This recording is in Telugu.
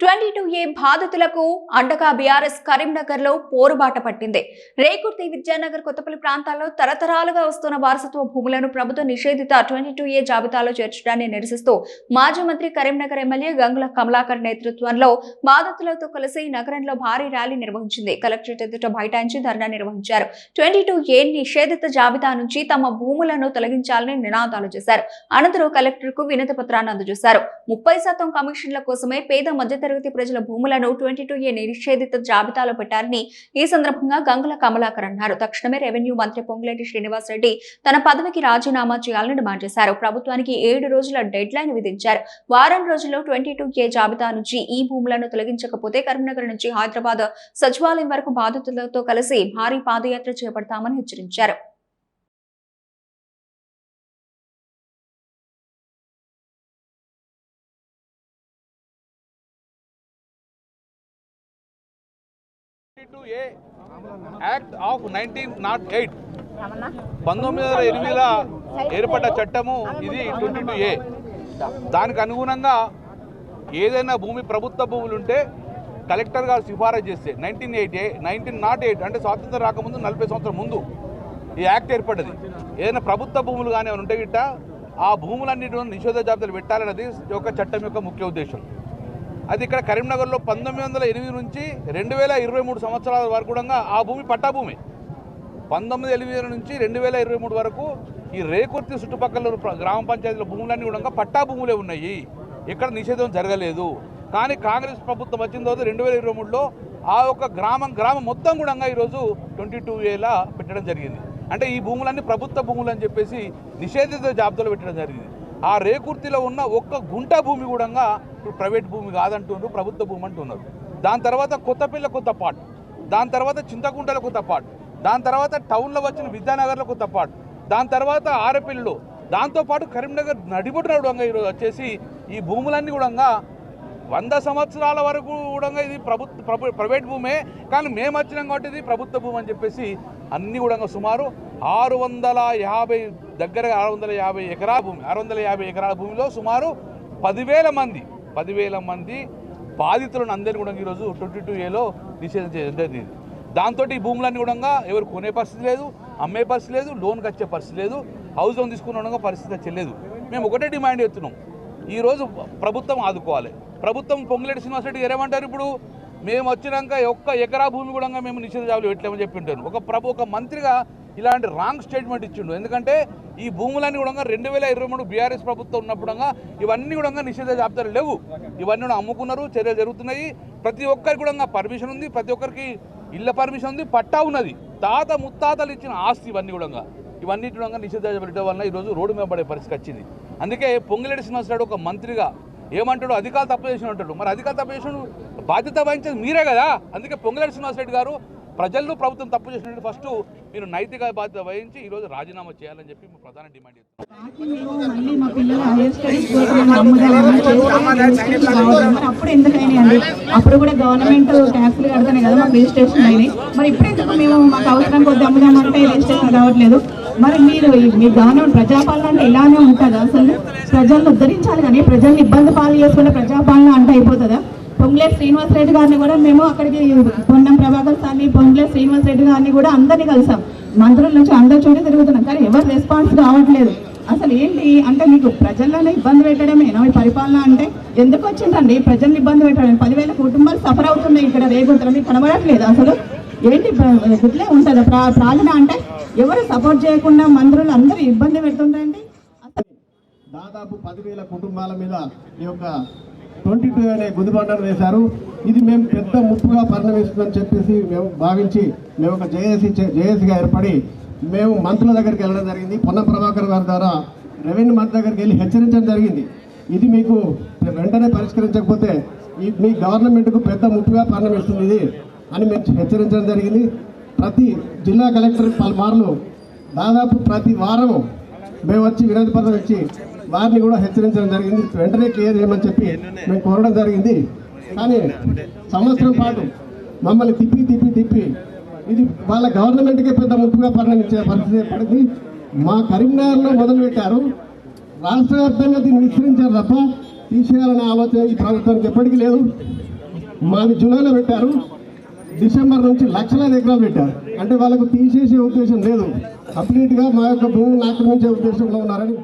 22A బాధితులకు అండగా బీఆర్ఎస్ కరీంనగర్ లో పోరుబాట పట్టింది. రేకుర్తి, విద్యానగర్, కొత్తపల్లి ప్రాంతాల్లో తరతరాలుగా వస్తున్న వారసత్వ భూములను ప్రభుత్వం నిషేధిత 22A జాబితాలో చేర్చడాన్ని నిరసిస్తూ మాజీ మంత్రి కరీంనగర్ ఎమ్మెల్యే గంగుల కమలాకర్ నేతృత్వంలో బాధితులతో కలిసి నగరంలో భారీ ర్యాలీ నిర్వహించింది. కలెక్టరేట్ ఎదుట బైఠాయించి ధర్నా నిర్వహించారు. 22A నిషేధిత జాబితా నుంచి తమ భూములను తొలగించాలని నినాదాలు చేశారు. అనంతరం కలెక్టర్ కు వినతి పత్రాన్ని అందజేశారు. 30% కమిషన్ల కోసమే పేద మధ్యతరగతి ప్రజల భూములను 22A నిషేధిత జాబితాలో పెట్టారని ఈ సందర్భంగా గంగుల కమలాకర్ అన్నారు. తక్షణమే రెవెన్యూ మంత్రి పొంగులేటి శ్రీనివాస్ రెడ్డి తన పదవికి రాజీనామా చేయాలని డిమాండ్ చేశారు. ప్రభుత్వానికి 7 రోజుల డెడ్ లైన్ విధించారు. వారం రోజుల్లో 22A జాబితా నుంచి ఈ భూములను తొలగించకపోతే కరీంనగర్ నుంచి హైదరాబాద్ సచివాలయం వరకు బాధితులతో కలిసి భారీ పాదయాత్ర చేపడతామని హెచ్చరించారు. యాక్ట్ ఆఫ్ 1908 1908లో ఏర్పడ్డ చట్టము ఇది 22A. దానికి అనుగుణంగా ఏదైనా భూమి ప్రభుత్వ భూములు ఉంటే కలెక్టర్ గారు సిఫారసు చేస్తే 1908 అంటే స్వాతంత్రం రాకముందు 40 సంవత్సరం ముందు ఈ యాక్ట్ ఏర్పడ్డది. ఏదైనా ప్రభుత్వ భూములు కానీ ఏమైనా ఉంటే గిట్ట ఆ భూములన్నిటి నిషేధ జాబితాలు పెట్టాలన్నది ఒక చట్టం యొక్క ముఖ్య ఉద్దేశం. అది ఇక్కడ కరీంనగర్లో 1908 నుంచి 2023 సంవత్సరాల వరకు కూడా ఆ భూమి పట్టా భూమి. 1908 నుంచి 2023 వరకు ఈ రేకుర్తి చుట్టుపక్కల గ్రామ పంచాయతీల భూములన్నీ కూడా పట్టా భూములే ఉన్నాయి. ఇక్కడ నిషేధం జరగలేదు. కానీ కాంగ్రెస్ ప్రభుత్వం వచ్చిన తర్వాత 2023లో ఆ యొక్క గ్రామం మొత్తం కూడా ఈరోజు 22Aలా పెట్టడం జరిగింది. అంటే ఈ భూములన్నీ ప్రభుత్వ భూములు అని చెప్పేసి నిషేధిత జాబితాలో పెట్టడం జరిగింది. ఆ రేకుర్తిలో ఉన్న ఒక్క గుంట భూమి కూడా ఇప్పుడు ప్రైవేట్ భూమి కాదంటున్నారు, ప్రభుత్వ భూమి అంటున్నారు. దాని తర్వాత కొత్తపల్లి కొత్త పార్ట్, దాని తర్వాత చింతకుంటల కొత్త పార్ట్, దాని తర్వాత టౌన్లో వచ్చిన విద్యానగర్లో కొత్త పార్ట్, దాని తర్వాత ఆరపల్లిలో, దాంతోపాటు కరీంనగర్ నడిబొట్టున ఈరోజు వచ్చేసి ఈ భూములన్నీ కూడా 100 సంవత్సరాల వరకు కూడా ఇది ప్రైవేట్ భూమే. కానీ మేము వచ్చినాం కాబట్టి ఇది ప్రభుత్వ భూమి అని చెప్పేసి అన్నీ కూడా సుమారు 650 దగ్గరగా 650 ఎకరాల భూమి, 650 ఎకరాల భూమిలో సుమారు 10,000 మంది బాధితులను అందరినీ కూడా ఈరోజు 22Aలో నిషేధం చేయడం జరిగింది. దాంతో ఈ భూములన్నీ కూడా ఎవరు కొనే పరిస్థితి లేదు, అమ్మే పరిస్థితి లేదు, లోన్కి వచ్చే పరిస్థితి లేదు, హౌస్ లోన్ తీసుకున్న పరిస్థితి వచ్చలేదు. మేము ఒకటే డిమాండ్ చేస్తున్నాం, ఈరోజు ప్రభుత్వం ఆదుకోవాలి. ప్రభుత్వం పొంగులేటి శ్రీనివాస్ రెడ్డి గారు ఏమంటారు, ఇప్పుడు మేము వచ్చినాక ఒక్క ఎకరా భూమి కూడా మేము నిషేధ జాబితాలో పెట్టలేమని చెప్పి ఉంటారు. ఒక మంత్రిగా ఇలాంటి రాంగ్ స్టేట్మెంట్ ఇచ్చిండు. ఎందుకంటే ఈ భూములన్నీ కూడా 2023 బీఆర్ఎస్ ప్రభుత్వం ఉన్నప్పుడు ఇవన్నీ కూడా నిషేధ జాబితాలు లేవు. ఇవన్నీ కూడా అమ్ముకున్నారు, చర్యలు జరుగుతున్నాయి. ప్రతి ఒక్కరికి కూడా పర్మిషన్ ఉంది, ప్రతి ఒక్కరికి ఇళ్ళ పర్మిషన్ ఉంది, పట్టా ఉన్నది. తాత ముత్తాతలు ఇచ్చిన ఆస్తి ఇవన్నీ కూడా నిషేధ జాబితా వల్ల ఈరోజు రోడ్డు మీద పడే పరిస్థితి వచ్చింది. అందుకే పొంగులేటి శ్రీనివాస్ రెడ్డి ఒక మంత్రిగా ఏమంటాడు, అధికారులు తప్పు చేసిన అంటాడు. మరి అధికారులు తప్పు చేసిన బాధ్యత వహించేది మీరే కదా. అందుకే పొంగులేటి శ్రీనివాస్ రెడ్డి గారు ప్రజల్లో ప్రభుత్వం తప్పు చేసినట్టు ఫస్ట్ మీరు నైతిక బాధ్యత వహించి ఈరోజు రాజీనామా చేయాలని చెప్పి ప్రధాన డిమాండ్ చేస్తున్నాం. అప్పుడు ఎందుకైనాయండి, అప్పుడు కూడా గవర్నమెంట్ ట్యాక్స్లు కడతానే కదా మాకు రిజిస్ట్రేషన్ అయినాయి. మరి ఇప్పుడే మేము మాకు అవసరం కొద్ది అమ్ముదామంటే రిజిస్ట్రేషన్ కావట్లేదు. మరి మీరు మీ గవర్నమెంట్ ప్రజాపాలన అంటే ఇలానే ఉంటుందా? అసలు ప్రజలను ఉద్ధరించాలి కానీ ప్రజల్ని ఇబ్బంది పాలు చేసుకుంటే ప్రజాపాలన అంటే అయిపోతుందా? పొంగులేటి శ్రీనివాస్ రెడ్డి గారిని కూడా మేము అక్కడికి పొన్నం ప్రభాకర్ సార్ని, పొంగులేటి శ్రీనివాస్ రెడ్డి గారిని కూడా అందరినీ కలిసాం. మంత్రుల నుంచి అందరి చోటు తిరుగుతున్నాం, కానీ ఎవరు రెస్పాన్స్ రావట్లేదు. అసలు ఏంటి అంటే మీకు ప్రజలను ఇబ్బంది పెట్టడమేనా ఈ పరిపాలన అంటే? ఎందుకు వచ్చిందండి ప్రజల్ని ఇబ్బంది పెట్టడం? 10,000 కుటుంబాలు సఫర్ అవుతున్నాయి ఇక్కడ రేగుంటారు, మీకు కనబడట్లేదు. అసలు ఏంటి గుట్లే ఉంటుంది ప్రార్థన అంటే? ఎవరు సపోర్ట్ చేయకుండా మంత్రులు అందరూ ఇబ్బంది పెడుతుంటారండి. దాదాపు 10,000 కుటుంబాల మీద ఈ యొక్క 22 అనే గుదిబండను వేశారు. ఇది మేము పెద్ద ముప్పుగా పరిణమిస్తుందని చెప్పేసి మేము భావించి మేము ఒక జేఏసీగా ఏర్పడి మేము మంత్రుల దగ్గరికి వెళ్ళడం జరిగింది. పొన్నం ప్రభాకర్ గారి ద్వారా రెవెన్యూ మంత్రి దగ్గరికి వెళ్ళి హెచ్చరించడం జరిగింది. ఇది మీకు వెంటనే పరిష్కరించకపోతే మీ గవర్నమెంట్కు పెద్ద ముప్పుగా పరిణమిస్తుంది ఇది అని మేము హెచ్చరించడం జరిగింది. ప్రతి జిల్లా కలెక్టర్ పలుమార్లు దాదాపు ప్రతి వారం మేము వచ్చి వినతి పత్రం ఇచ్చి వారిని కూడా హెచ్చరించడం జరిగింది. వెంటనే క్లియర్ చేయమని చెప్పి మేము కోరడం జరిగింది. కానీ సంవత్సరం పాటు మమ్మల్ని తిప్పి ఇది వాళ్ళ గవర్నమెంట్కే పెద్ద ముప్పుగా పరిణమించే పరిస్థితి ఏర్పడింది. మా కరీంనగర్లో మొదలుపెట్టారు, రాష్ట్ర వ్యాప్తంగా దీన్ని విస్తరించారు తప్ప తీసేయాలనే ఆలోచన ఈ ప్రభుత్వానికి ఎప్పటికీ లేదు. మాది జూలైలో పెట్టారు, డిసెంబర్ నుంచి లక్షలాది ఎకరాలు పెట్టారు. అంటే వాళ్ళకు తీసేసే ఉద్దేశం లేదు, కంప్లీట్గా మా యొక్క భూమిని ఆక్రమించే ఉద్దేశంలో ఉన్నారని